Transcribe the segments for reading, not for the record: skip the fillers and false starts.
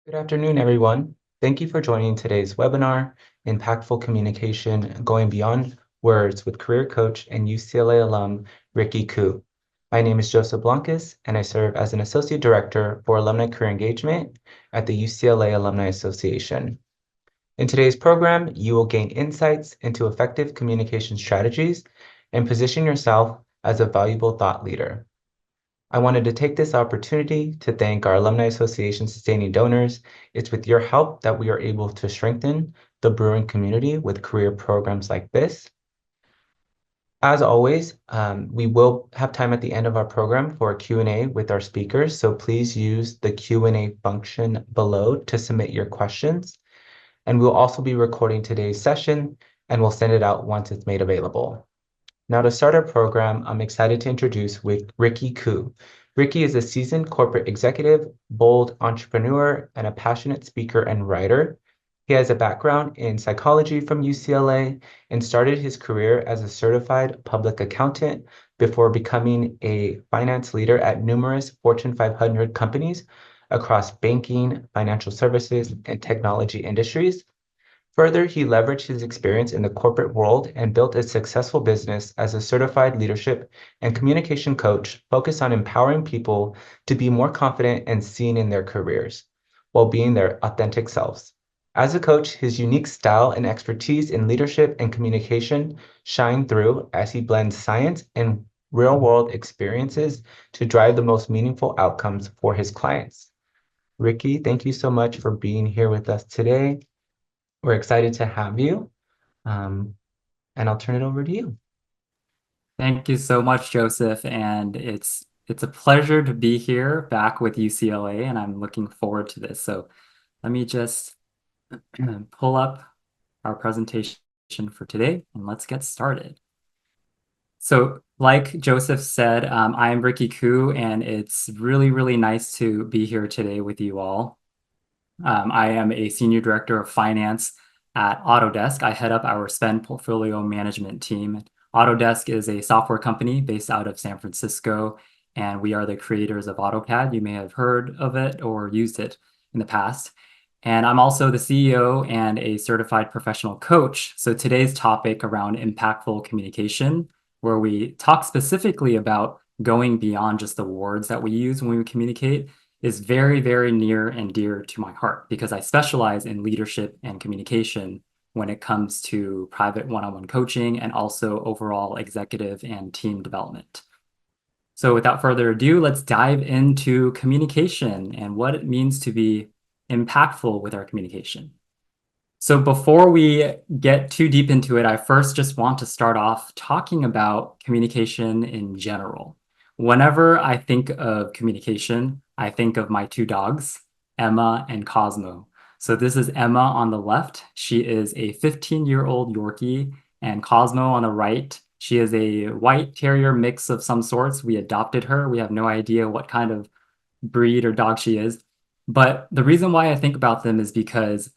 Good afternoon, everyone. Thank you for joining today's webinar, Impactful Communication Going Beyond Words with career coach and UCLA alum Ricky Koo. My name is Joseph Blancas, and I serve as an Associate Director for Alumni Career Engagement at the UCLA Alumni Association. In today's program, you will gain insights into effective communication strategies and position yourself as a valuable thought leader. I wanted to take this opportunity to thank our Alumni Association sustaining donors. It's with your help that we are able to strengthen the brewing community with career programs like this. As always, we will have time at the end of our program for a Q&A with our speakers, so please use the Q&A function below to submit your questions. And we'll also be recording today's session, and we'll send it out once it's made available. Now, to start our program, I'm excited to introduce Ricky Koo. Ricky is a seasoned corporate executive, bold entrepreneur, and a passionate speaker and writer. He has a background in psychology from UCLA and started his career as a certified public accountant before becoming a finance leader at numerous Fortune 500 companies across banking, financial services, and technology industries. Further, he leveraged his experience in the corporate world and built a successful business as a certified leadership and communication coach focused on empowering people to be more confident and seen in their careers while being their authentic selves. As a coach, his unique style and expertise in leadership and communication shine through as he blends science and real-world experiences to drive the most meaningful outcomes for his clients. Ricky, thank you so much for being here with us today. We're excited to have you, and I'll turn it over to you. Thank you so much, Joseph. And it's a pleasure to be here back with UCLA, and I'm looking forward to this. So let me just pull up our presentation for today, and let's get started. So like Joseph said, I am Ricky Koo, and it's really, really nice to be here today with you all. I am a Senior Director of Finance at Autodesk. I head up our spend portfolio management team. Autodesk is a software company based out of San Francisco, and we are the creators of AutoCAD. You may have heard of it or used it in the past. And I'm also the CEO and a certified professional coach. So today's topic around impactful communication, where we talk specifically about going beyond just the words that we use when we communicate, is very, very near and dear to my heart because I specialize in leadership and communication when it comes to private one-on-one coaching and also overall executive and team development. So without further ado, let's dive into communication and what it means to be impactful with our communication. So before we get too deep into it, I first just want to start off talking about communication in general. Whenever I think of communication, I think of my two dogs, Emma and Cosmo. So this is Emma on the left. She is a 15-year-old Yorkie, and Cosmo on the right. She is a white terrier mix of some sorts. We adopted her. We have no idea what kind of breed or dog she is. But the reason why I think about them is because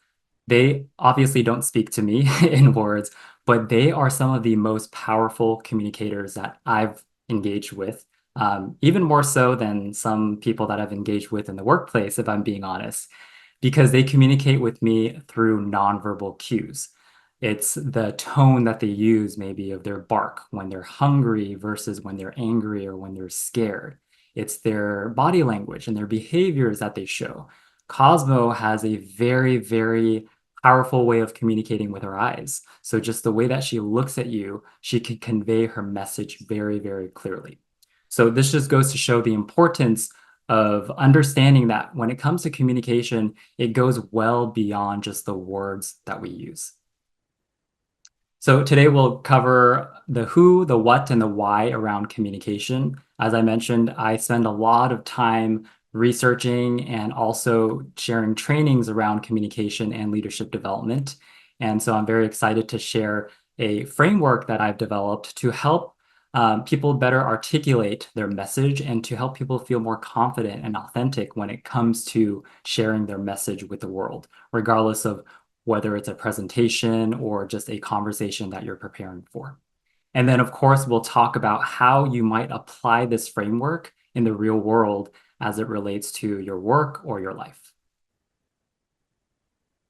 they obviously don't speak to me in words, but they are some of the most powerful communicators that I've engaged with, even more so than some people that I've engaged with in the workplace, if I'm being honest, because they communicate with me through nonverbal cues. It's the tone that they use, maybe of their bark when they're hungry versus when they're angry or when they're scared. It's their body language and their behaviors that they show. Cosmo has a very, very powerful way of communicating with her eyes. So just the way that she looks at you, she can convey her message very, very clearly. So this just goes to show the importance of understanding that when it comes to communication, it goes well beyond just the words that we use. So today we'll cover the who, the what, and the why around communication. As I mentioned, I spend a lot of time researching and also sharing trainings around communication and leadership development. And so I'm very excited to share a framework that I've developed to help people better articulate their message and to help people feel more confident and authentic when it comes to sharing their message with the world, regardless of whether it's a presentation or just a conversation that you're preparing for. And then, of course, we'll talk about how you might apply this framework in the real world as it relates to your work or your life.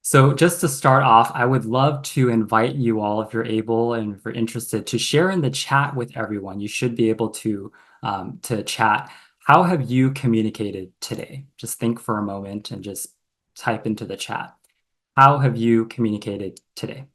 So just to start off, I would love to invite you all, if you're able and if you're interested, to share in the chat with everyone. You should be able to chat. How have you communicated today? Just think for a moment and just type into the chat. How have you communicated today?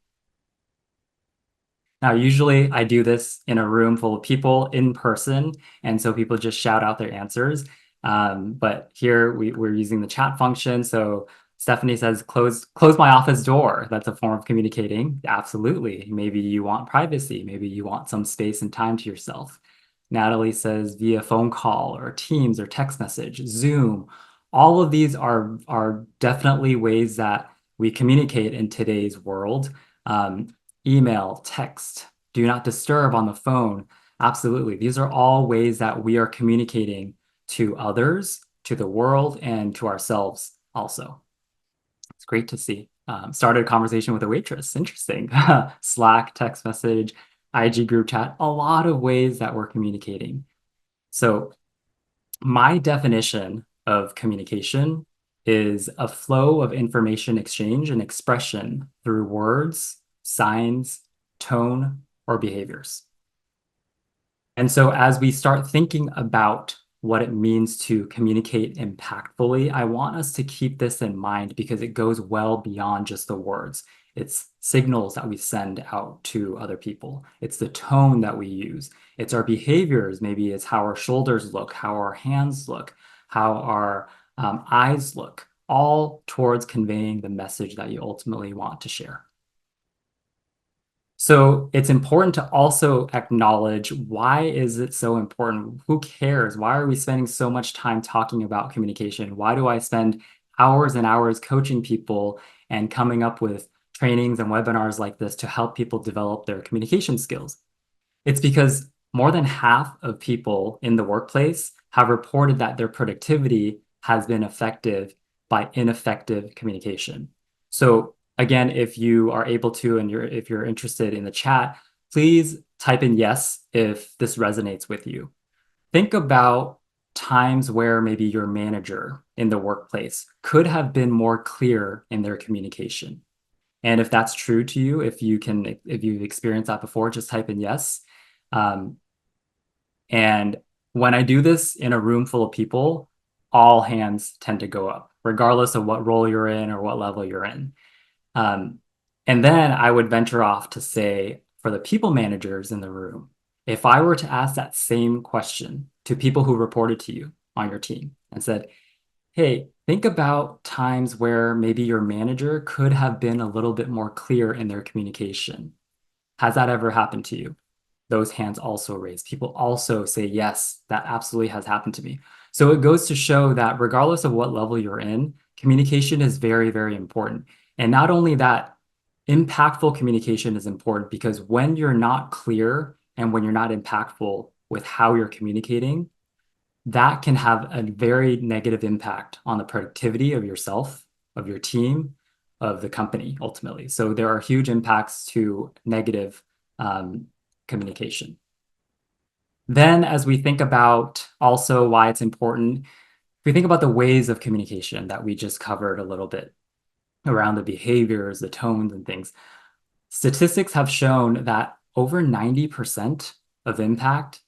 Now, usually I do this in a room full of people in person, and so people just shout out their answers. But here we're using the chat function. So Stephanie says, close my office door. That's a form of communicating. Absolutely. Maybe you want privacy. Maybe you want some space and time to yourself. Natalie says via phone call or Teams or text message, Zoom. All of these are definitely ways that we communicate in today's world. Email, text, do not disturb on the phone. Absolutely. These are all ways that we are communicating to others, to the world, and to ourselves also. It's great to see. Started a conversation with a waitress. Interesting. Slack, text message, IG group chat, a lot of ways that we're communicating. So my definition of communication is a flow of information exchange and expression through words, signs, tone, or behaviors. And so as we start thinking about what it means to communicate impactfully, I want us to keep this in mind because it goes well beyond just the words. It's signals that we send out to other people. It's the tone that we use. It's our behaviors. Maybe it's how our shoulders look, how our hands look, how our eyes look, all towards conveying the message that you ultimately want to share. So it's important to also acknowledge, why is it so important? Who cares? Why are we spending so much time talking about communication? Why do I spend hours and hours coaching people and coming up with trainings and webinars like this to help people develop their communication skills? It's because more than half of people in the workplace have reported that their productivity has been affected by ineffective communication. So again, if you are able to, and if you're interested in the chat, please type in yes if this resonates with you. Think about times where maybe your manager in the workplace could have been more clear in their communication. And if that's true to you, if you've experienced that before, just type in yes. And when I do this in a room full of people, all hands tend to go up, regardless of what role you're in or what level you're in. And then I would venture off to say, for the people managers in the room, if I were to ask that same question to people who reported to you on your team and said, hey, think about times where maybe your manager could have been a little bit more clear in their communication. Has that ever happened to you? Those hands also raise. People also say, yes, that absolutely has happened to me. So it goes to show that regardless of what level you're in, communication is very, very important. And not only that, impactful communication is important because when you're not clear and when you're not impactful with how you're communicating, that can have a very negative impact on the productivity of yourself, of your team, of the company ultimately. So there are huge impacts to negative communication. Then, as we think about also why it's important, if we think about the ways of communication that we just covered a little bit around the behaviors, the tones, and things, statistics have shown that over 90% of impact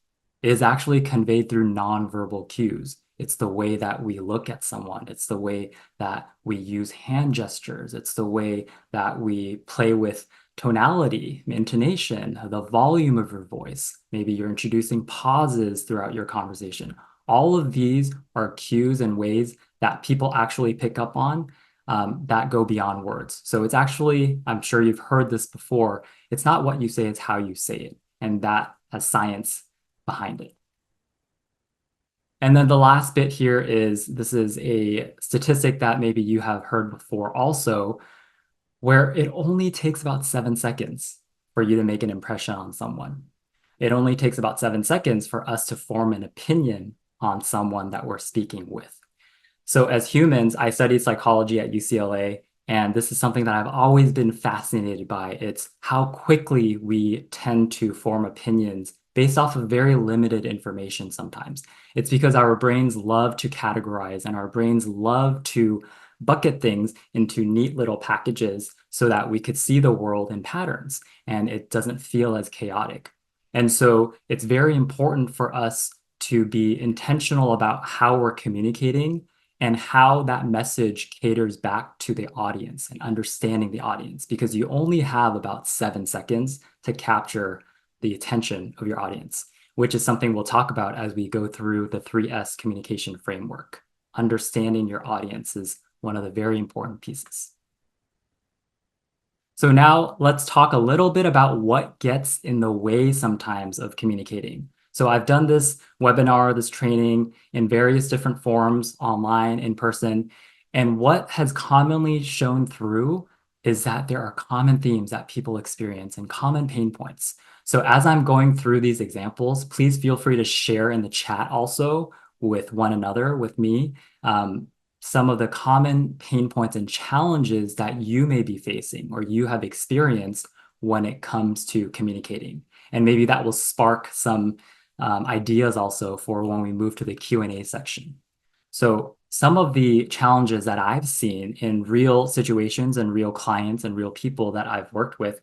is actually conveyed through nonverbal cues. It's the way that we look at someone. It's the way that we use hand gestures. It's the way that we play with tonality, intonation, the volume of your voice. Maybe you're introducing pauses throughout your conversation. All of these are cues and ways that people actually pick up on that go beyond words. So it's actually, I'm sure you've heard this before, it's not what you say, it's how you say it. And that has science behind it. And then the last bit here is, this is a statistic that maybe you have heard before also, where it only takes about 7 seconds for you to make an impression on someone. It only takes about 7 seconds for us to form an opinion on someone that we're speaking with. So as humans, I studied psychology at UCLA, and this is something that I've always been fascinated by. It's how quickly we tend to form opinions based off of very limited information sometimes. It's because our brains love to categorize and our brains love to bucket things into neat little packages so that we could see the world in patterns and it doesn't feel as chaotic. And so it's very important for us to be intentional about how we're communicating and how that message caters back to the audience and understanding the audience, because you only have about 7 seconds to capture the attention of your audience, which is something we'll talk about as we go through the 3S communication framework. Understanding your audience is one of the very important pieces. So now let's talk a little bit about what gets in the way sometimes of communicating. So I've done this webinar, this training in various different forms, online, in person. And what has commonly shown through is that there are common themes that people experience and common pain points. So as I'm going through these examples, please feel free to share in the chat also with one another, with me, some of the common pain points and challenges that you may be facing or you have experienced when it comes to communicating. And maybe that will spark some ideas also for when we move to the Q&A section. So some of the challenges that I've seen in real situations and real clients and real people that I've worked with,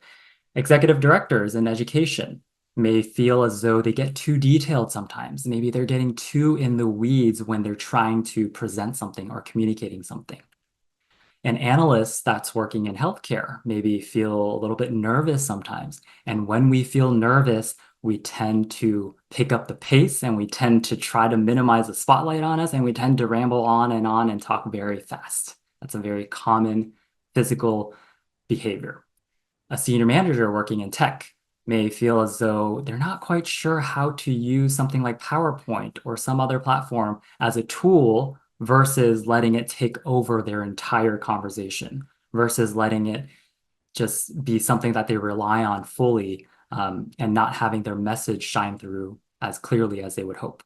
executive directors in education may feel as though they get too detailed sometimes. Maybe they're getting too in the weeds when they're trying to present something or communicating something. An analyst that's working in healthcare maybe feel a little bit nervous sometimes. And when we feel nervous, we tend to pick up the pace and we tend to try to minimize the spotlight on us and we tend to ramble on and talk very fast. That's a very common physical behavior. A senior manager working in tech may feel as though they're not quite sure how to use something like PowerPoint or some other platform as a tool versus letting it take over their entire conversation, versus letting it just be something that they rely on fully, and not having their message shine through as clearly as they would hope.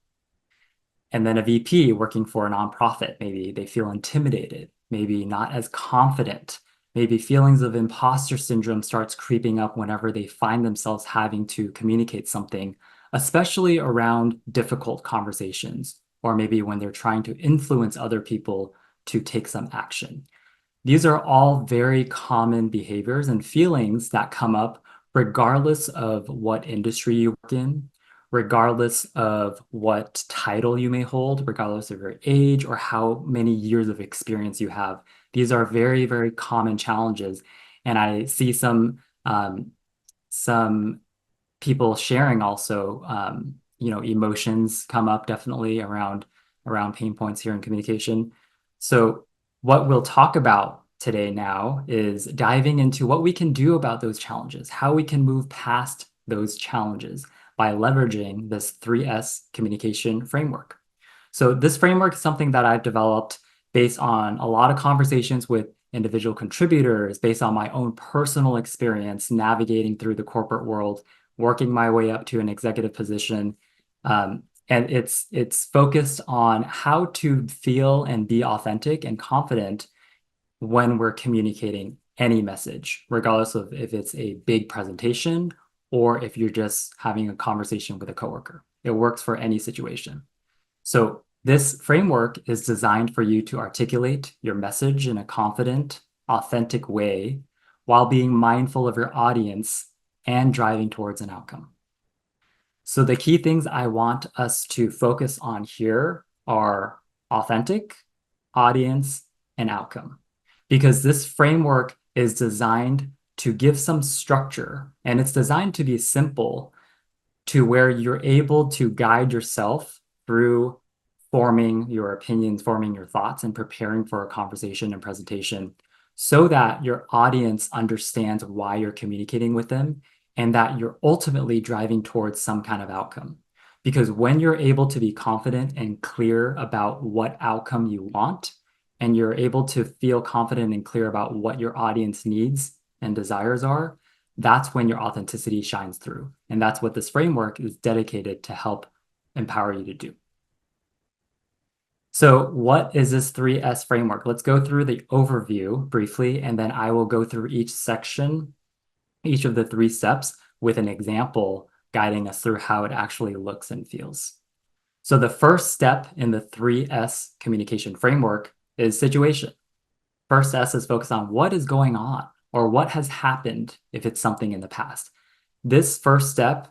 And then a VP working for a nonprofit, maybe they feel intimidated, maybe not as confident. Maybe feelings of imposter syndrome starts creeping up whenever they find themselves having to communicate something, especially around difficult conversations, or maybe when they're trying to influence other people to take some action. These are all very common behaviors and feelings that come up regardless of what industry you work in, regardless of what title you may hold, regardless of your age or how many years of experience you have. These are very, very common challenges. And I see some people sharing also, emotions come up definitely around pain points here in communication. So what we'll talk about today now is diving into what we can do about those challenges, how we can move past those challenges by leveraging this 3S communication framework. So this framework is something that I've developed based on a lot of conversations with individual contributors, based on my own personal experience navigating through the corporate world, working my way up to an executive position. And it's focused on how to feel and be authentic and confident when we're communicating any message, regardless of if it's a big presentation or if you're just having a conversation with a coworker. It works for any situation. So this framework is designed for you to articulate your message in a confident, authentic way while being mindful of your audience and driving towards an outcome. So the key things I want us to focus on here are authentic, audience, and outcome, because this framework is designed to give some structure and it's designed to be simple to where you're able to guide yourself through forming your opinions, forming your thoughts, and preparing for a conversation and presentation so that your audience understands why you're communicating with them and that you're ultimately driving towards some kind of outcome. Because when you're able to be confident and clear about what outcome you want, and you're able to feel confident and clear about what your audience needs and desires are, that's when your authenticity shines through. And that's what this framework is dedicated to help empower you to do. So what is this 3S framework? Let's go through the overview briefly, and then I will go through each section, each of the 3 steps with an example guiding us through how it actually looks and feels. So the first step in the 3S communication framework is situation. First S is focused on what is going on or what has happened if it's something in the past. This first step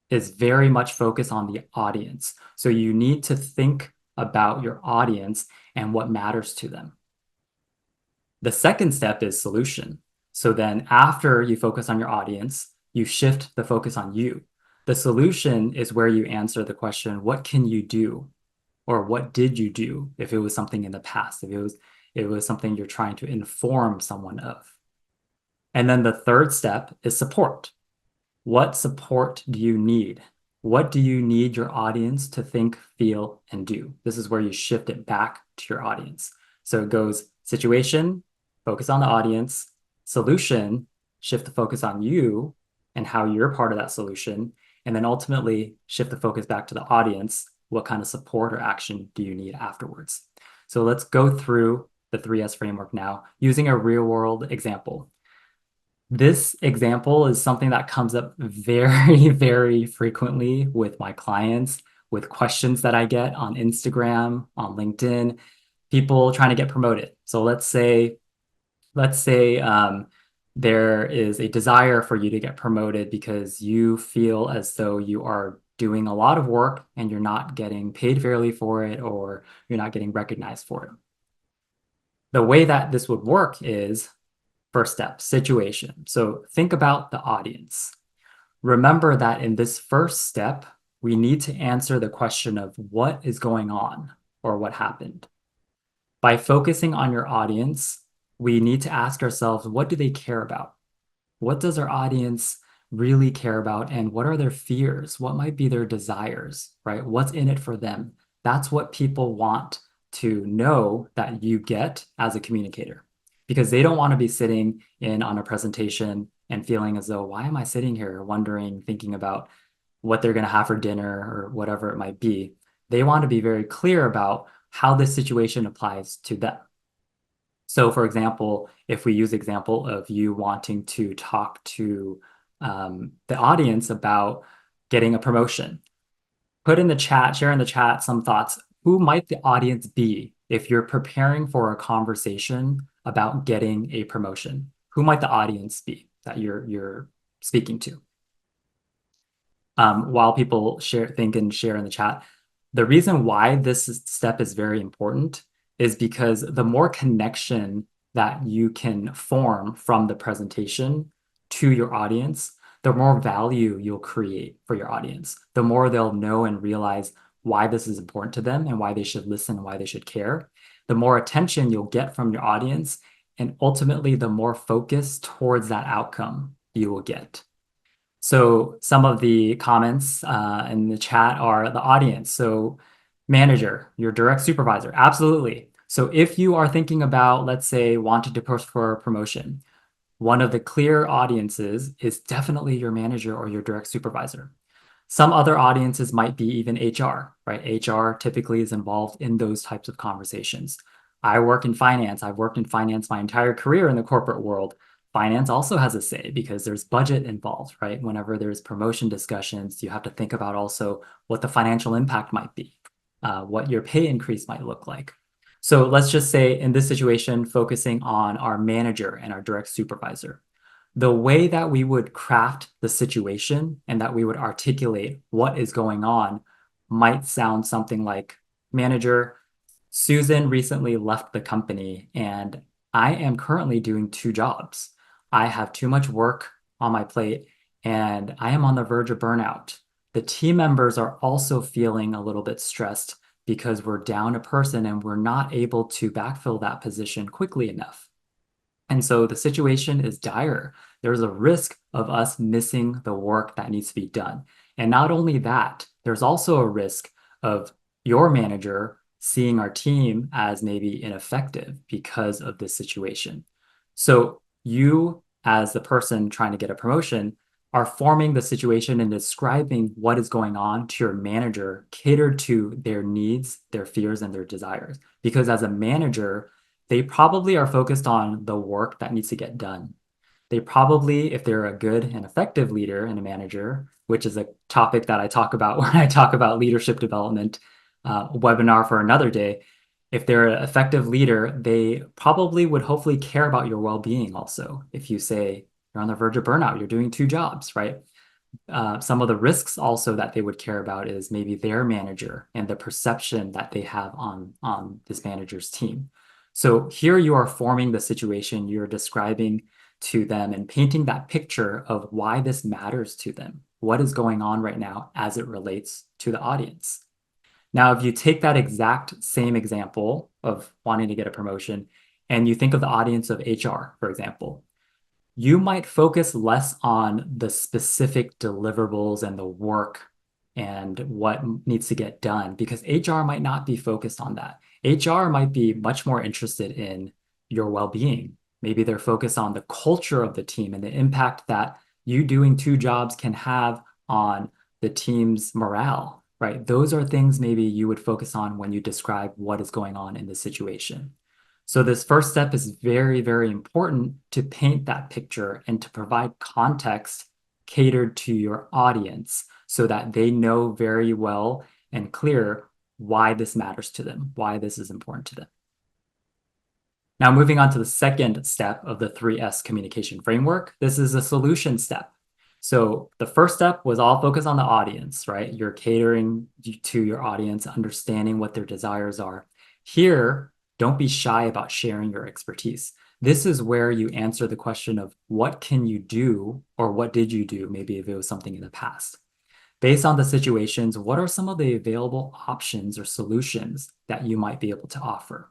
is very much focused on the audience. So you need to think about your audience and what matters to them. The second step is solution. So then after you focus on your audience, you shift the focus on you. The solution is where you answer the question, what can you do? Or what did you do if it was something in the past, if it was something you're trying to inform someone of. And then the third step is support. What support do you need? What do you need your audience to think, feel, and do? This is where you shift it back to your audience. So it goes situation, focus on the audience, solution, shift the focus on you and how you're part of that solution, and then ultimately shift the focus back to the audience. What kind of support or action do you need afterwards? So let's go through the 3S framework now using a real world example. This example is something that comes up very, very frequently with my clients, with questions that I get on Instagram, on LinkedIn, people trying to get promoted. So let's say there is a desire for you to get promoted because you feel as though you are doing a lot of work and you're not getting paid fairly for it, or you're not getting recognized for it. The way that this would work is first step, situation. So think about the audience. Remember that in this first step, we need to answer the question of what is going on or what happened. By focusing on your audience, we need to ask ourselves, what do they care about? What does our audience really care about? And what are their fears? What might be their desires, right? What's in it for them? That's what people want to know that you get as a communicator, because they don't want to be sitting in on a presentation and feeling as though, why am I sitting here wondering, thinking about what they're going to have for dinner or whatever it might be. They want to be very clear about how this situation applies to them. So for example, if we use the example of you wanting to talk to the audience about getting a promotion, put in the chat, share in the chat some thoughts. Who might the audience be if you're preparing for a conversation about getting a promotion? Who might the audience be that you're speaking to? While people think and share in the chat, the reason why this step is very important is because the more connection that you can form from the presentation to your audience, the more value you'll create for your audience, the more they'll know and realize why this is important to them and why they should listen, why they should care. The more attention you'll get from your audience, and ultimately the more focus towards that outcome you will get. So some of the comments in the chat are the audience. So manager, your direct supervisor, absolutely. So if you are thinking about, let's say, wanting to push for a promotion, one of the clear audiences is definitely your manager or your direct supervisor. Some other audiences might be even HR, right? HR typically is involved in those types of conversations. I work in finance. I've worked in finance my entire career in the corporate world. Finance also has a say because there's budget involved, right? Whenever there's promotion discussions, you have to think about also what the financial impact might be, what your pay increase might look like. So let's just say in this situation, focusing on our manager and our direct supervisor, the way that we would craft the situation and that we would articulate what is going on might sound something like, manager, Susan recently left the company and I am currently doing 2 jobs. I have too much work on my plate and I am on the verge of burnout. The team members are also feeling a little bit stressed because we're down a person and we're not able to backfill that position quickly enough. And so the situation is dire. There's a risk of us missing the work that needs to be done. And not only that, there's also a risk of your manager seeing our team as maybe ineffective because of this situation. So you, as the person trying to get a promotion, are forming the situation and describing what is going on to your manager, catered to their needs, their fears, and their desires. Because as a manager, they probably are focused on the work that needs to get done. They probably, if they're a good and effective leader and a manager, which is a topic that I talk about when I talk about leadership development, webinar for another day, If they're an effective leader, they probably would hopefully care about your well-being also. If you say you're on the verge of burnout, you're doing two jobs, right? Some of the risks also that they would care about is maybe their manager and the perception that they have on this manager's team. So here you are forming the situation, you're describing to them and painting that picture of why this matters to them. What is going on right now as it relates to the audience? Now, if you take that exact same example of wanting to get a promotion and you think of the audience of HR, for example, you might focus less on the specific deliverables and the work and what needs to get done because HR might not be focused on that. HR might be much more interested in your well-being. Maybe they're focused on the culture of the team and the impact that you doing two jobs can have on the team's morale, right? Those are things maybe you would focus on when you describe what is going on in the situation. So this first step is very, very important to paint that picture and to provide context catered to your audience so that they know very well and clear why this matters to them, why this is important to them. Now, moving on to the second step of the 3S communication framework, this is a solution step. So the first step was all focused on the audience, right? You're catering to your audience, understanding what their desires are. Here, don't be shy about sharing your expertise. This is where you answer the question of what can you do or what did you do, maybe if it was something in the past. Based on the situations, what are some of the available options or solutions that you might be able to offer?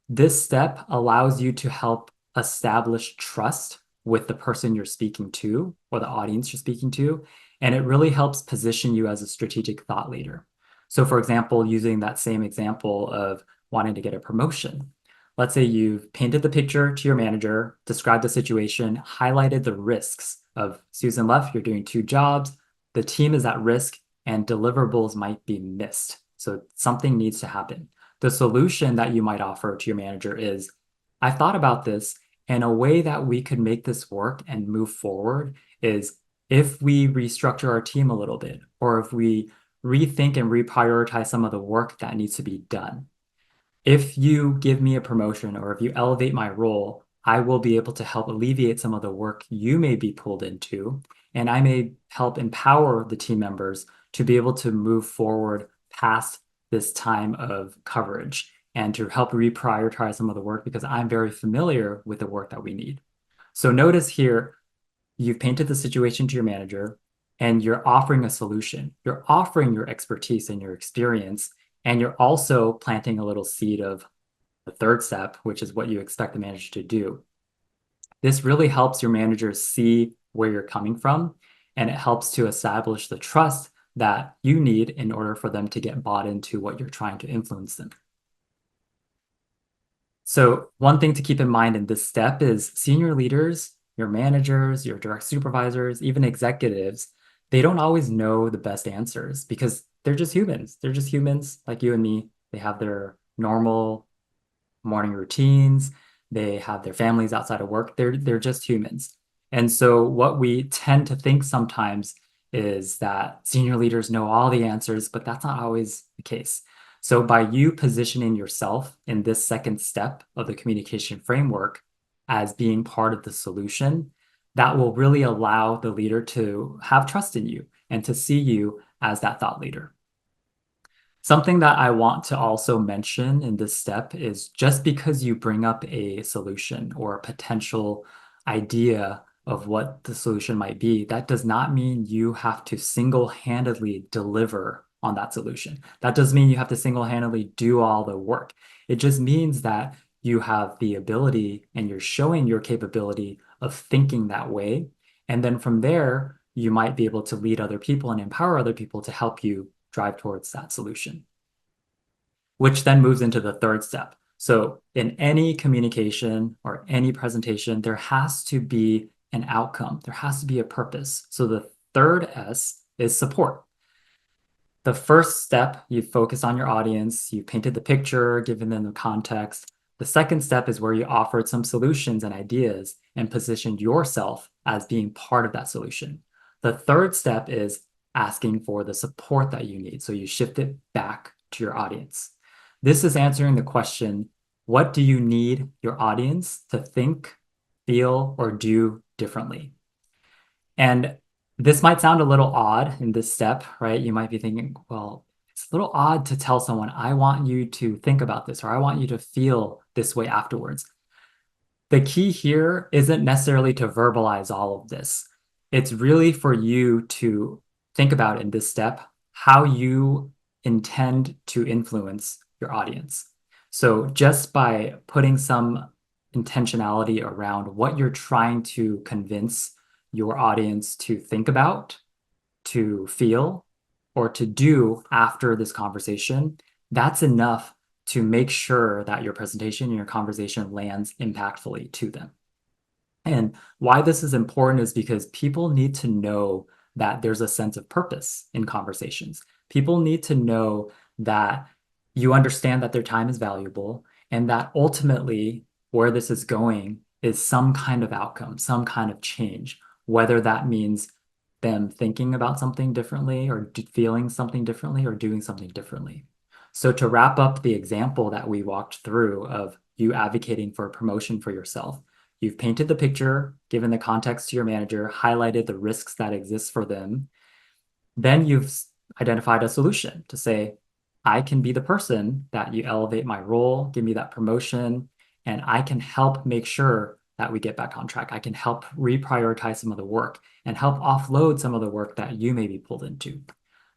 This step allows you to help establish trust with the person you're speaking to or the audience you're speaking to, and it really helps position you as a strategic thought leader. So for example, using that same example of wanting to get a promotion, let's say you've painted the picture to your manager, described the situation, highlighted the risks of Susan left, you're doing two jobs, the team is at risk, and deliverables might be missed. So something needs to happen. The solution that you might offer to your manager is, I thought about this, and a way that we could make this work and move forward is if we restructure our team a little bit, or if we rethink and reprioritize some of the work that needs to be done. If you give me a promotion or if you elevate my role, I will be able to help alleviate some of the work you may be pulled into, and I may help empower the team members to be able to move forward past this time of coverage and to help reprioritize some of the work because I'm very familiar with the work that we need. So notice here, you've painted the situation to your manager and you're offering a solution. You're offering your expertise and your experience, and you're also planting a little seed of the third step, which is what you expect the manager to do. This really helps your managers see where you're coming from, and it helps to establish the trust that you need in order for them to get bought into what you're trying to influence them. So one thing to keep in mind in this step is senior leaders, your managers, your direct supervisors, even executives, they don't always know the best answers because they're just humans. They're just humans like you and me. They have their normal morning routines. They have their families outside of work. They're just humans. And so what we tend to think sometimes is that senior leaders know all the answers, but that's not always the case. So by you positioning yourself in this second step of the communication framework as being part of the solution, that will really allow the leader to have trust in you and to see you as that thought leader. Something that I want to also mention in this step is just because you bring up a solution or a potential idea of what the solution might be, that does not mean you have to single-handedly deliver on that solution. That doesn't mean you have to single-handedly do all the work. It just means that you have the ability and you're showing your capability of thinking that way. And then from there, you might be able to lead other people and empower other people to help you drive towards that solution, which then moves into the third step. So in any communication or any presentation, there has to be an outcome. There has to be a purpose. So the third S is support. The first step, you focus on your audience, you painted the picture, given them the context. The second step is where you offered some solutions and ideas and positioned yourself as being part of that solution. The third step is asking for the support that you need. So you shift it back to your audience. This is answering the question, what do you need your audience to think, feel, or do differently? And this might sound a little odd in this step, right? You might be thinking, well, it's a little odd to tell someone, I want you to think about this, or I want you to feel this way afterwards. The key here isn't necessarily to verbalize all of this. It's really for you to think about in this step how you intend to influence your audience. So just by putting some intentionality around what you're trying to convince your audience to think about, to feel, or to do after this conversation, that's enough to make sure that your presentation and your conversation lands impactfully to them. And why this is important is because people need to know that there's a sense of purpose in conversations. People need to know that you understand that their time is valuable and that ultimately where this is going is some kind of outcome, some kind of change, whether that means them thinking about something differently or feeling something differently or doing something differently. So to wrap up the example that we walked through of you advocating for a promotion for yourself, you've painted the picture, given the context to your manager, highlighted the risks that exist for them. Then you've identified a solution to say, I can be the person that you elevate my role, give me that promotion, and I can help make sure that we get back on track. I can help reprioritize some of the work and help offload some of the work that you may be pulled into.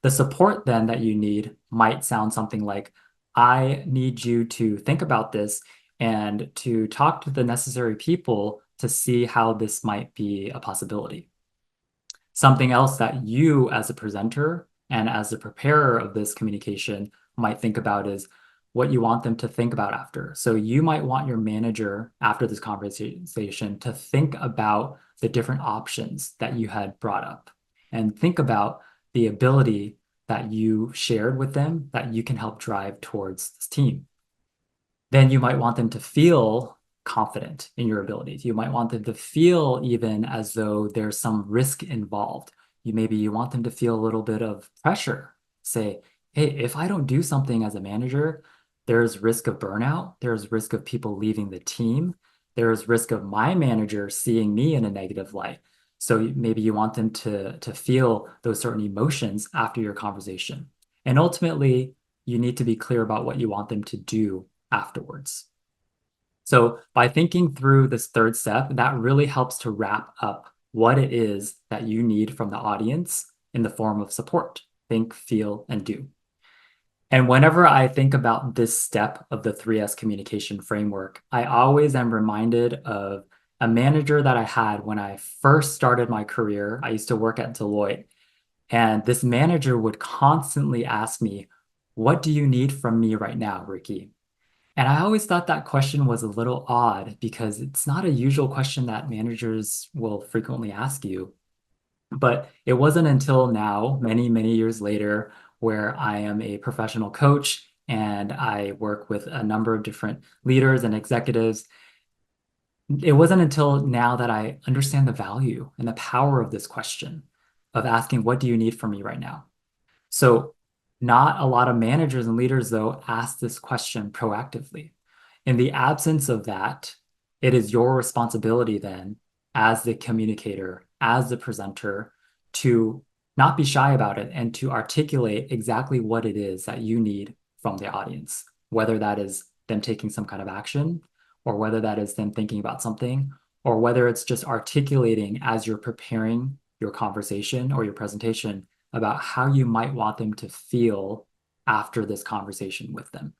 The support then that you need might sound something like, I need you to think about this and to talk to the necessary people to see how this might be a possibility. Something else that you as a presenter and as the preparer of this communication might think about is what you want them to think about after. So you might want your manager after this conversation to think about the different options that you had brought up and think about the ability that you shared with them that you can help drive towards this team. Then you might want them to feel confident in your abilities. You might want them to feel even as though there's some risk involved. Maybe you want them to feel a little bit of pressure. Say, hey, if I don't do something as a manager, there's risk of burnout. There's risk of people leaving the team. There's risk of my manager seeing me in a negative light. So maybe you want them to feel those certain emotions after your conversation. And ultimately, you need to be clear about what you want them to do afterwards. So by thinking through this third step, that really helps to wrap up what it is that you need from the audience in the form of support. Think, feel, and do. And whenever I think about this step of the 3S communication framework, I always am reminded of a manager that I had when I first started my career. I used to work at Deloitte, and this manager would constantly ask me, what do you need from me right now, Ricky? And I always thought that question was a little odd because it's not a usual question that managers will frequently ask you. But it wasn't until now, many, many years later, where I am a professional coach and I work with a number of different leaders and executives. It wasn't until now that I understand the value and the power of this question of asking, what do you need from me right now? So not a lot of managers and leaders, though, ask this question proactively. In the absence of that, it is your responsibility then, as the communicator, as the presenter, to not be shy about it and to articulate exactly what it is that you need from the audience, whether that is them taking some kind of action, or whether that is them thinking about something, or whether it's just articulating as you're preparing your conversation or your presentation about how you might want them to feel after this conversation with them.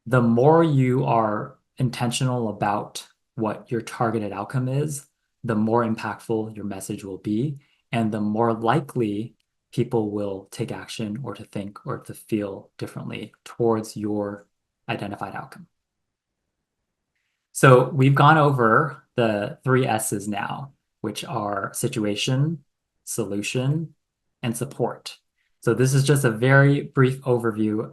The more you are intentional about what your targeted outcome is, the more impactful your message will be, and the more likely people will take action or to think or to feel differently towards your identified outcome. So we've gone over the three S's now, which are situation, solution, and support. So this is just a very brief overview.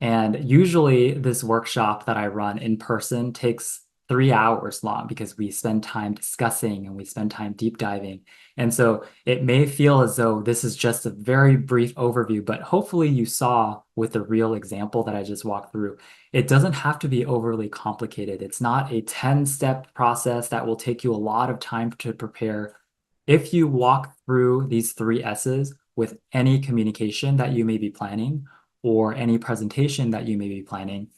And usually this workshop that I run in person takes 3 hours long because we spend time discussing and we spend time deep diving. And so it may feel as though this is just a very brief overview, but hopefully you saw with the real example that I just walked through, it doesn't have to be overly complicated. It's not a 10-step process that will take you a lot of time to prepare. If you walk through these 3 S's with any communication that you may be planning or any presentation that you may be planning,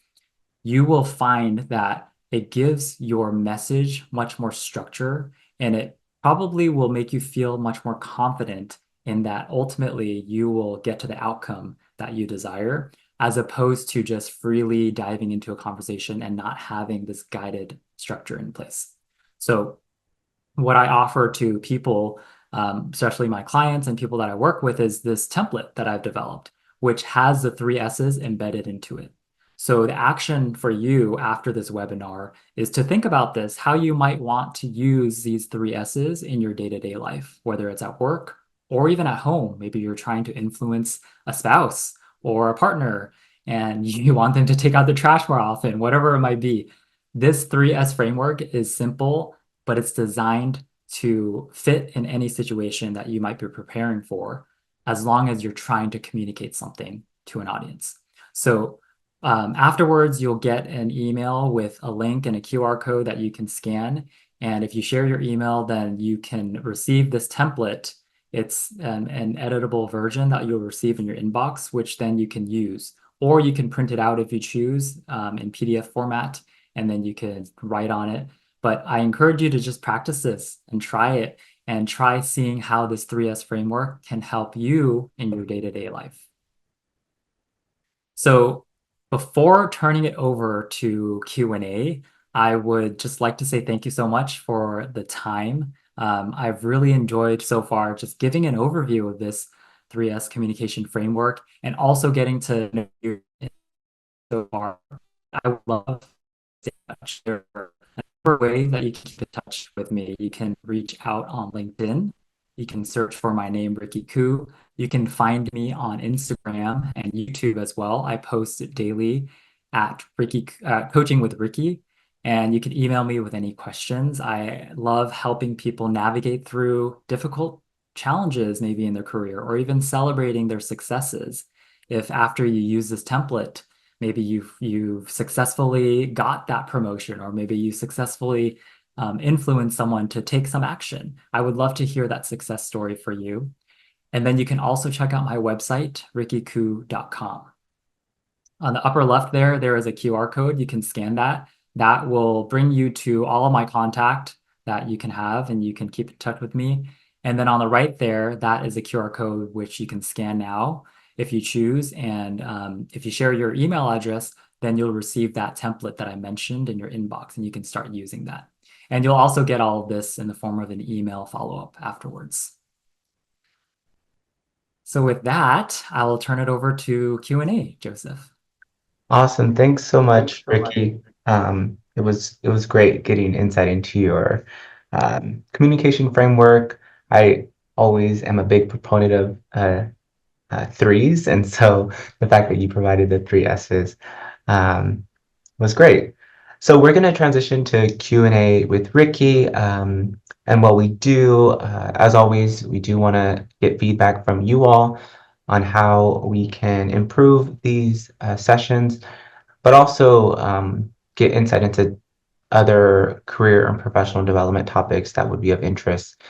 you will find that it gives your message much more structure, and it probably will make you feel much more confident in that ultimately you will get to the outcome that you desire, as opposed to just freely diving into a conversation and not having this guided structure in place. So what I offer to people, especially my clients and people that I work with, is this template that I've developed, which has the 3 S's embedded into it. So the action for you after this webinar is to think about this, how you might want to use these 3 S's in your day-to-day life, whether it's at work or even at home. Maybe you're trying to influence a spouse or a partner and you want them to take out the trash more often, whatever it might be. This 3S framework is simple, but it's designed to fit in any situation that you might be preparing for, as long as you're trying to communicate something to an audience. So afterwards, you'll get an email with a link and a QR code that you can scan. And if you share your email, then you can receive this template. It's an editable version that you'll receive in your inbox, which then you can use. Or you can print it out if you choose in PDF format, and then you can write on it. But I encourage you to just practice this and try it and try seeing how this 3S framework can help you in your day-to-day life. So before turning it over to Q&A, I would just like to say thank you so much for the time. I've really enjoyed so far just giving an overview of this 3S communication framework and also getting to know you so far. I would love to stay in touch. There are ways that you can keep in touch with me. You can reach out on LinkedIn. You can search for my name, Ricky Koo. You can find me on Instagram and YouTube as well. I post daily at Coaching with Ricky, and you can email me with any questions. I love helping people navigate through difficult challenges, maybe in their career, or even celebrating their successes. If after you use this template, maybe you've successfully got that promotion, or maybe you successfully influence someone to take some action. I would love to hear that success story for you. And then you can also check out my website, rickykoo.com. On the upper left there is a QR code. You can scan that. That will bring you to all of my contact that you can have, and you can keep in touch with me. And then on the right there, that is a QR code which you can scan now if you choose. And if you share your email address, then you'll receive that template that I mentioned in your inbox, and you can start using that. And you'll also get all of this in the form of an email follow-up afterwards. So with that, I will turn it over to Q&A, Joseph. Awesome. Thanks so much, Ricky. It was great getting insight into your communication framework. I always am a big proponent of threes, and so the fact that you provided the 3 S's was great. So we're going to transition to Q&A with Ricky. And what we do, as always, we do want to get feedback from you all on how we can improve these sessions, but also get insight into other career and professional development topics that would be of interest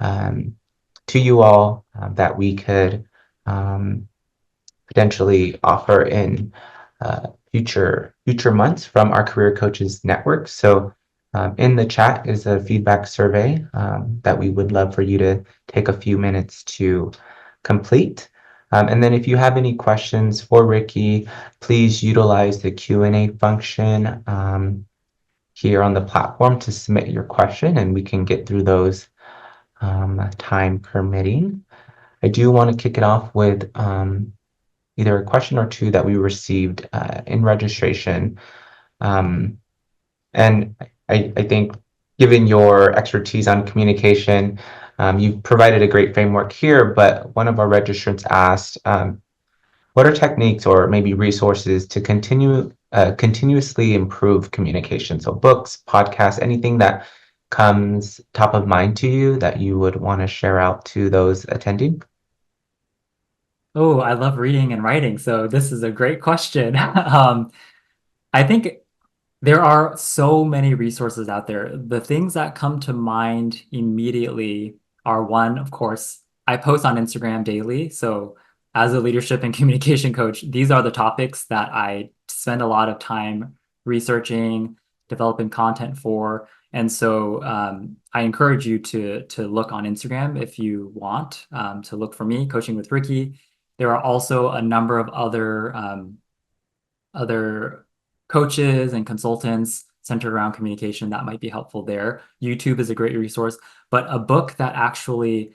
to you all, that we could potentially offer in future months from our Career Coaches Network. So in the chat is a feedback survey that we would love for you to take a few minutes to complete. And then if you have any questions for Ricky, please utilize the Q&A function here on the platform to submit your question, and we can get through those time permitting. I do want to kick it off with either a question or two that we received in registration. And I think given your expertise on communication, you've provided a great framework here, but one of our registrants asked, what are techniques or maybe resources to continue continuously improve communication. So books, podcasts, anything that comes top of mind to you that you would want to share out to those attending? Oh, I love reading and writing, so this is a great question. I think there are so many resources out there. The things that come to mind immediately are one, of course, I post on Instagram daily. So, as a leadership and communication coach, these are the topics that I spend a lot of time researching, developing content for. And so, I encourage you to look on Instagram if you want to look for me, Coaching with Ricky. There are also a number of other coaches and consultants centered around communication that might be helpful there. YouTube is a great resource, but a book that actually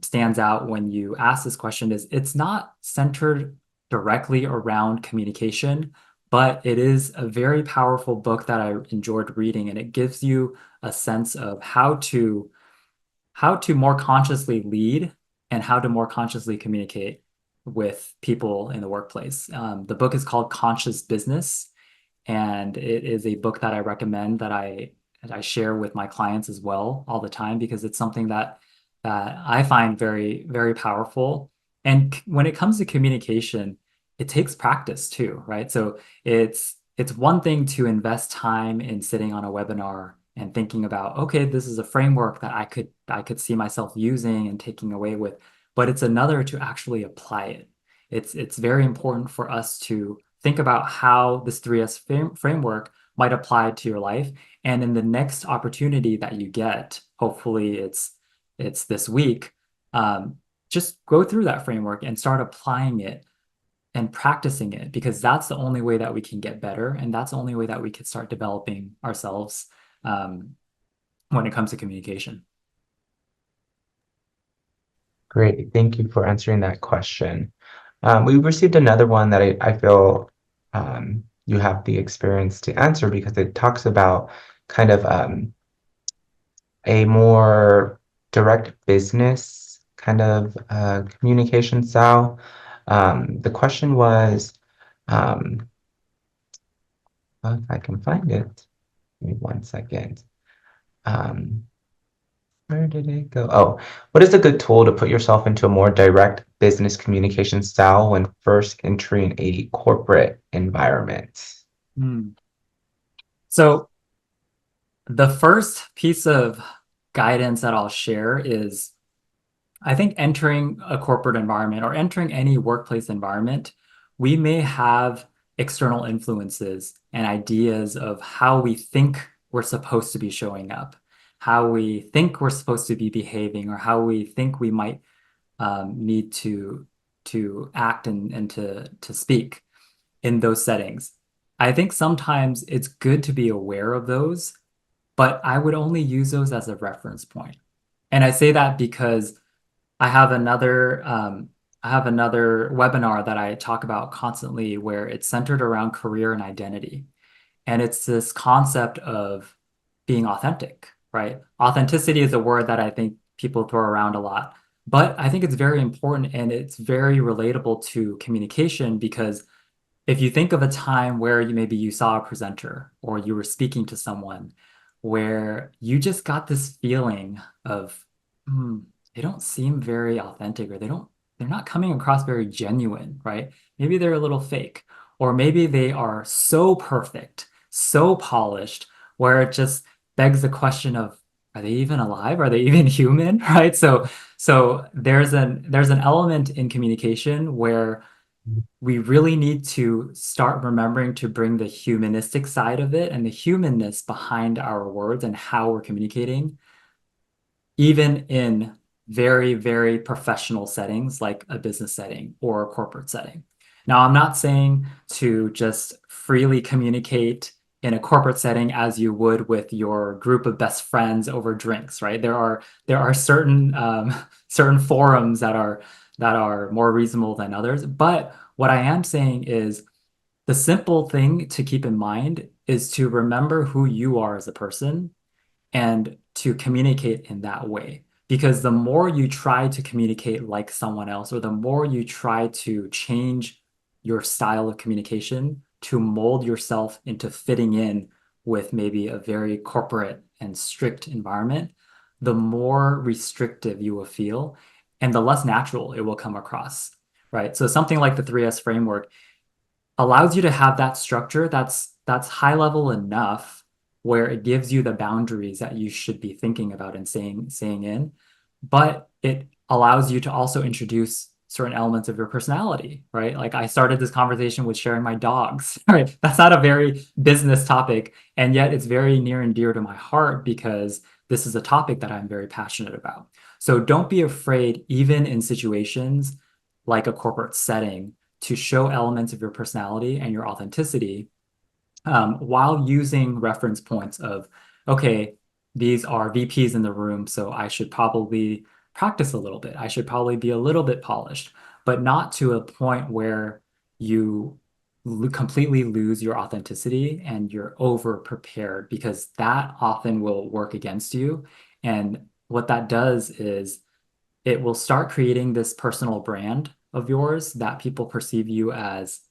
stands out when you ask this question is it's not centered directly around communication, but it is a very powerful book that I enjoyed reading, and it gives you a sense of how to more consciously lead and how to more consciously communicate with people in the workplace. The book is called Conscious Business, and it is a book that I recommend that I share with my clients as well all the time because it's something that I find very, very powerful. And when it comes to communication, it takes practice too, right? So it's one thing to invest time in sitting on a webinar and thinking about, okay, this is a framework that I could see myself using and taking away with, but it's another to actually apply it. It's very important for us to think about how this 3S framework might apply to your life. And in the next opportunity that you get, hopefully it's this week, just go through that framework and start applying it and practicing it because that's the only way that we can get better. And that's the only way that we can start developing ourselves when it comes to communication. Great. Thank you for answering that question. We received another one that I feel you have the experience to answer because it talks about kind of a more direct business kind of communication style. The question was, um, well, if I can find it, give me one second. Um, where did it go? Oh, what is a good tool to put yourself into a more direct business communication style when first entering a corporate environment? Hmm. So the first piece of guidance that I'll share is I think entering a corporate environment or entering any workplace environment, we may have external influences and ideas of how we think we're supposed to be showing up, how we think we're supposed to be behaving, or how we think we might need to act and to speak in those settings. I think sometimes it's good to be aware of those, but I would only use those as a reference point. And I say that because I have another webinar that I talk about constantly where it's centered around career and identity. And it's this concept of being authentic, right? Authenticity is a word that I think people throw around a lot, but I think it's very important and it's very relatable to communication because if you think of a time where maybe you saw a presenter or you were speaking to someone where you just got this feeling of, hmm, they don't seem very authentic or they're not coming across very genuine, right? Maybe they're a little fake, or maybe they are so perfect, so polished, where it just begs the question of, are they even alive? Are they even human? Right? So there's an element in communication where we really need to start remembering to bring the humanistic side of it and the humanness behind our words and how we're communicating, even in very, very professional settings like a business setting or a corporate setting. Now, I'm not saying to just freely communicate in a corporate setting as you would with your group of best friends over drinks, right? There are certain certain forums that are more reasonable than others. But what I am saying is the simple thing to keep in mind is to remember who you are as a person and to communicate in that way. Because the more you try to communicate like someone else, or the more you try to change your style of communication, to mold yourself into fitting in with maybe a very corporate and strict environment, the more restrictive you will feel and the less natural it will come across, right? So something like the 3S framework allows you to have that structure that's high level enough where it gives you the boundaries that you should be thinking about and saying in, but it allows you to also introduce certain elements of your personality, right? Like I started this conversation with sharing my dogs, right? That's not a very business topic, and yet it's very near and dear to my heart because this is a topic that I'm very passionate about. So don't be afraid, even in situations like a corporate setting, to show elements of your personality and your authenticity while using reference points of, okay, these are VPs in the room, so I should probably practice a little bit. I should probably be a little bit polished, but not to a point where you completely lose your authenticity and you're over prepared, because that often will work against you. And what that does is it will start creating this personal brand of yours that people perceive you as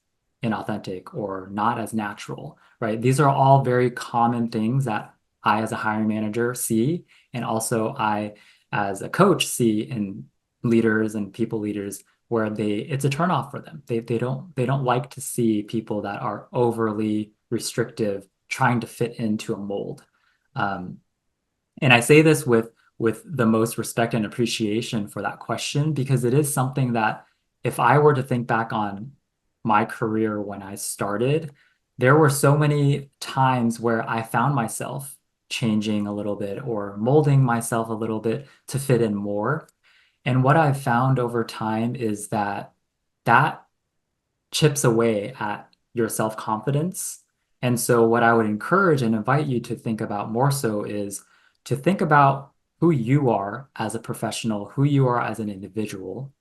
inauthentic or not as natural, right? These are all very common things that I, as a hiring manager, see, and also I, as a coach, see in leaders and people leaders where it's a turnoff for them. They don't like to see people that are overly restrictive trying to fit into a mold. Um, and I say this with the most respect and appreciation for that question, because it is something that if I were to think back on my career when I started, there were so many times where I found myself changing a little bit or molding myself a little bit to fit in more. And what I've found over time is that chips away at your self-confidence. And so what I would encourage and invite you to think about more so is to think about who you are as a professional, who you are as an individual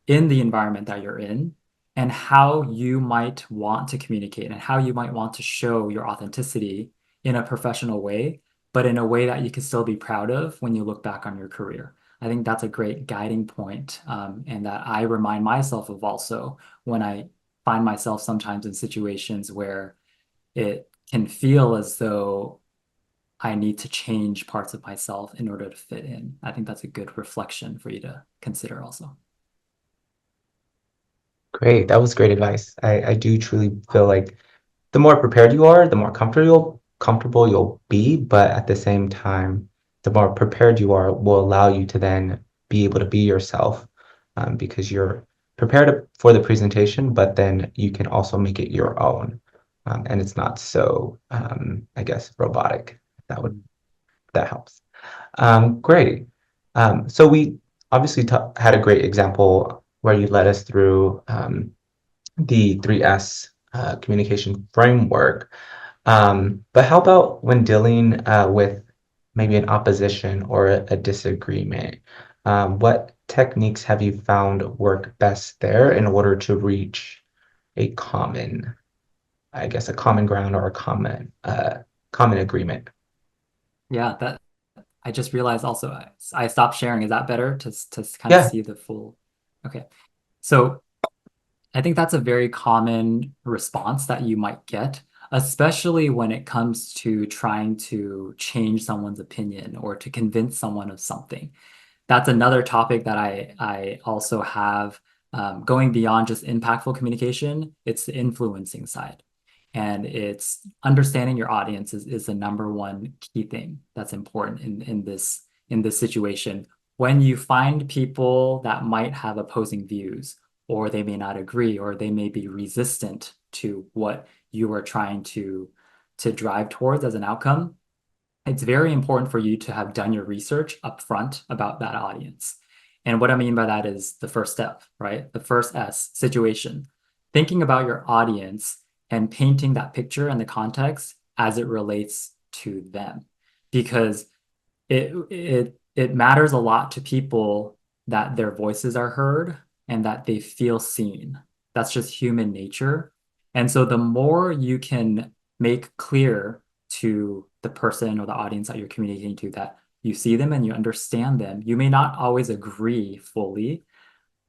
in the environment that you're in, and how you might want to communicate and how you might want to show your authenticity in a professional way, but in a way that you can still be proud of when you look back on your career. I think that's a great guiding point, and that I remind myself of also when I find myself sometimes in situations where it can feel as though I need to change parts of myself in order to fit in. I think that's a good reflection for you to consider also. Great. That was great advice. I do truly feel like the more prepared you are, the more comfortable you'll be, but at the same time, the more prepared you are will allow you to then be able to be yourself, because you're prepared for the presentation, but then you can also make it your own. And it's not so, I guess, robotic. That helps. Great. So we obviously had a great example where you led us through the 3S communication framework. But how about when dealing with maybe an opposition or a disagreement? What techniques have you found work best there in order to reach a common, I guess, a common ground or a common agreement? Yeah, that I just realized also I stopped sharing. Is that better to kind of Yeah. see the full? Okay. So I think that's a very common response that you might get, especially when it comes to trying to change someone's opinion or to convince someone of something. That's another topic that I also have, going beyond just impactful communication. It's the influencing side. And it's understanding your audience is the number one key thing that's important in this situation. When you find people that might have opposing views, or they may not agree, or they may be resistant to what you are trying to drive towards as an outcome, it's very important for you to have done your research up front about that audience. And what I mean by that is the first step, right? The first S, situation. Thinking about your audience and painting that picture and the context as it relates to them. Because it matters a lot to people that their voices are heard and that they feel seen. That's just human nature. And so the more you can make clear to the person or the audience that you're communicating to that you see them and you understand them, you may not always agree fully,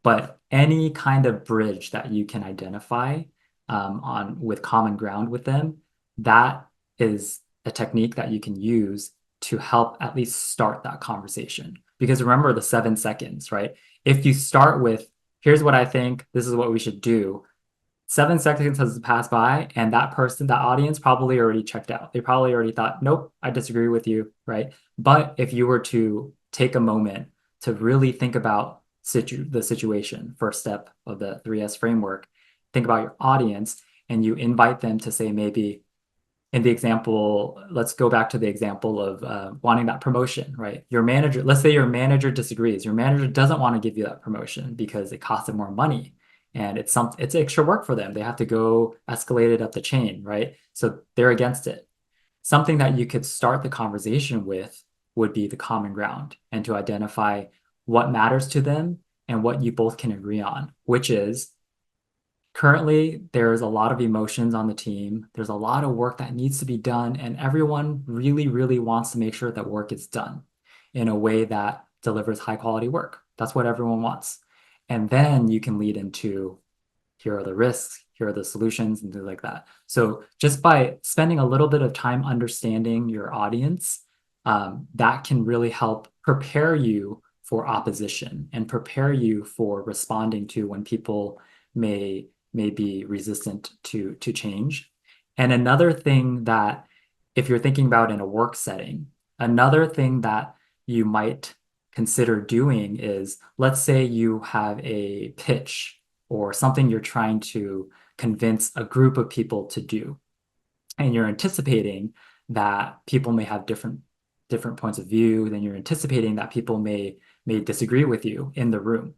but any kind of bridge that you can identify on with common ground with them, that is a technique that you can use to help at least start that conversation. Because remember the 7 seconds, right? If you start with, here's what I think, this is what we should do, 7 seconds has passed by, and that person, that audience probably already checked out. They probably already thought, nope, I disagree with you, right? But if you were to take a moment to really think about the situation, first step of the 3S framework, think about your audience, and you invite them to say, maybe in the example, let's go back to the example of wanting that promotion, right? Your manager, let's say your manager disagrees. Your manager doesn't want to give you that promotion because it costs them more money and it's extra work for them. They have to go escalate it up the chain, right? So they're against it. Something that you could start the conversation with would be the common ground and to identify what matters to them and what you both can agree on, which is currently there's a lot of emotions on the team. There's a lot of work that needs to be done, and everyone really, really wants to make sure that work is done in a way that delivers high quality work. That's what everyone wants. And then you can lead into here are the risks, here are the solutions, and things like that. So just by spending a little bit of time understanding your audience, that can really help prepare you for opposition and prepare you for responding to when people may be resistant to change. And another thing that, if you're thinking about in a work setting, another thing that you might consider doing is, let's say you have a pitch or something you're trying to convince a group of people to do, and you're anticipating that people may have different points of view, then you're anticipating that people may disagree with you in the room.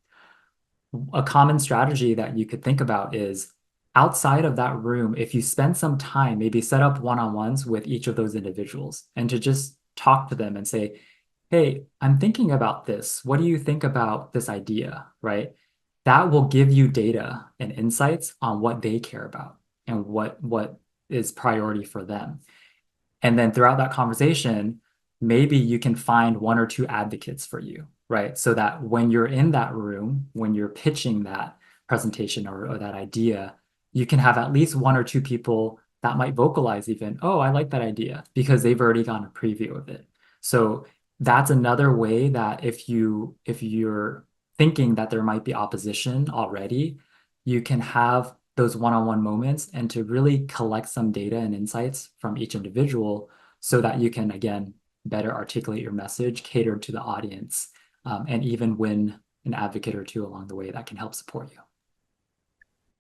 A common strategy that you could think about is outside of that room, if you spend some time, maybe set up one-on-ones with each of those individuals and to just talk to them and say, hey, I'm thinking about this. What do you think about this idea, right? That will give you data and insights on what they care about and what is priority for them. And then throughout that conversation, maybe you can find one or two advocates for you, right? So that when you're in that room, when you're pitching that presentation or that idea, you can have at least one or two people that might vocalize even, oh, I like that idea because they've already gotten a preview of it. So that's another way that if you're thinking that there might be opposition already, you can have those one-on-one moments and to really collect some data and insights from each individual so that you can, again, better articulate your message, cater to the audience, and even win an advocate or two along the way that can help support you.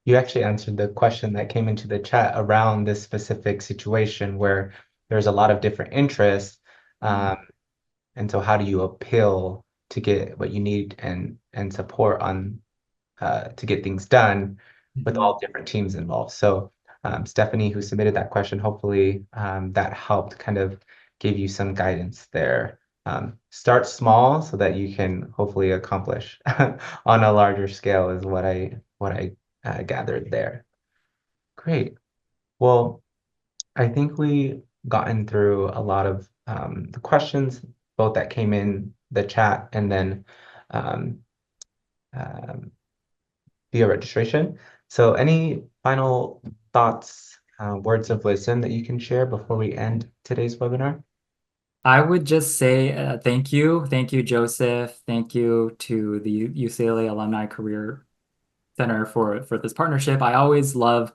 You actually answered the question that came into the chat around this specific situation where there's a lot of different interests. Um, and so how do you appeal to get what you need and support on to get things done with Mhm. all different teams involved? So Stephanie, who submitted that question, hopefully that helped kind of give you some guidance there. Start small so that you can hopefully accomplish on a larger scale is what I gathered there. Great. Well, I think we gotten through a lot of the questions, both that came in the chat and then um, um, via registration. So any final thoughts, words of wisdom that you can share before we end today's webinar? I would just say thank you. Thank you, Joseph. Thank you to the UCLA Alumni Career Center for this partnership. I always love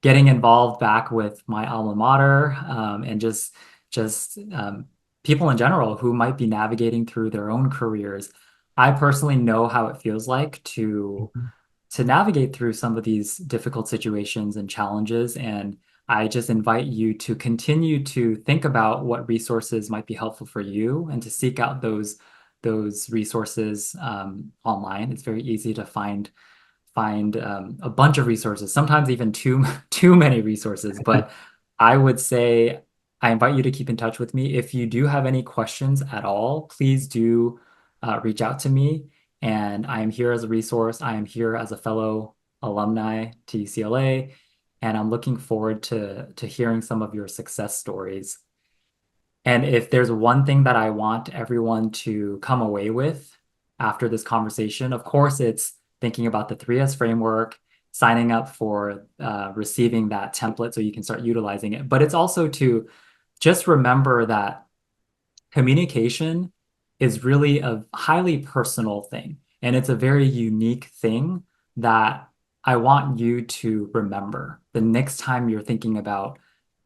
getting involved back with my alma mater and just people in general who might be navigating through their own careers. I personally know how it feels like Mhm. to navigate through some of these difficult situations and challenges. And I just invite you to continue to think about what resources might be helpful for you and to seek out those resources online. It's very easy to find a bunch of resources, sometimes even too many resources. But I would say I invite you to keep in touch with me. If you do have any questions at all, please do reach out to me. And I am here as a resource. I am here as a fellow alumni to UCLA, and I'm looking forward to hearing some of your success stories. And if there's one thing that I want everyone to come away with after this conversation, of course, it's thinking about the 3S framework, signing up for receiving that template so you can start utilizing it. But it's also to just remember that communication is really a highly personal thing. And it's a very unique thing that I want you to remember the next time you're thinking about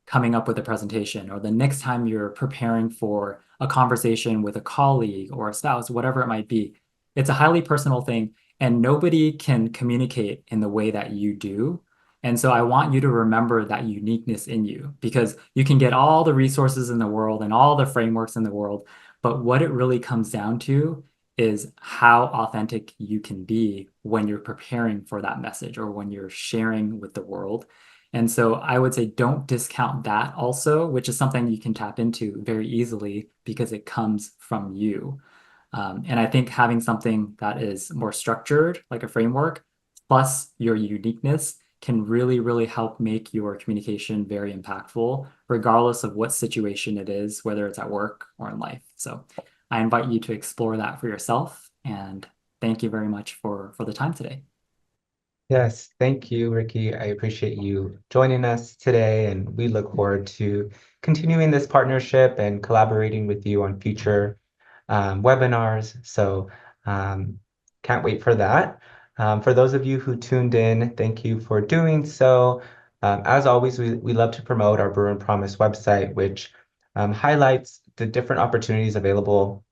coming up with a presentation or the next time you're preparing for a conversation with a colleague or a spouse, whatever it might be. It's a highly personal thing, and nobody can communicate in the way that you do. And so I want you to remember that uniqueness in you because you can get all the resources in the world and all the frameworks in the world, but what it really comes down to is how authentic you can be when you're preparing for that message or when you're sharing with the world. And so I would say don't discount that also, which is something you can tap into very easily because it comes from you. And I think having something that is more structured, like a framework, plus your uniqueness can really, really help make your communication very impactful, regardless of what situation it is, whether it's at work or in life. So I invite you to explore that for yourself. And thank you very much for the time today. Yes, thank you, Ricky. I appreciate you joining us today, and we look forward to continuing this partnership and collaborating with you on future webinars. So can't wait for that. For those of you who tuned in, thank you for doing so. As always, we love to promote our Brew and Promise website, which highlights the different opportunities available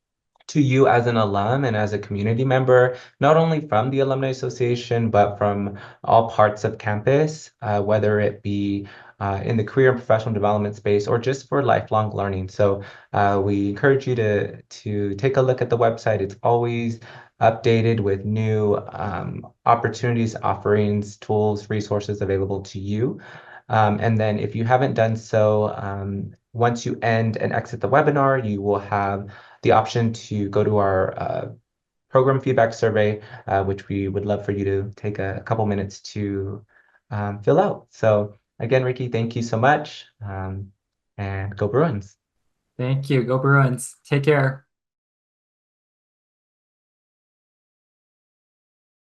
to you as an alum and as a community member, not only from the Alumni Association, but from all parts of campus, whether it be in the career and professional development space or just for lifelong learning. So we encourage you to take a look at the website. It's always updated with new opportunities, offerings, tools, resources available to you. And then if you haven't done so, once you end and exit the webinar, you will have the option to go to our program feedback survey, which we would love for you to take a couple minutes to fill out. So again, Ricky, thank you so much, and go Bruins. Thank you. Go Bruins. Take care.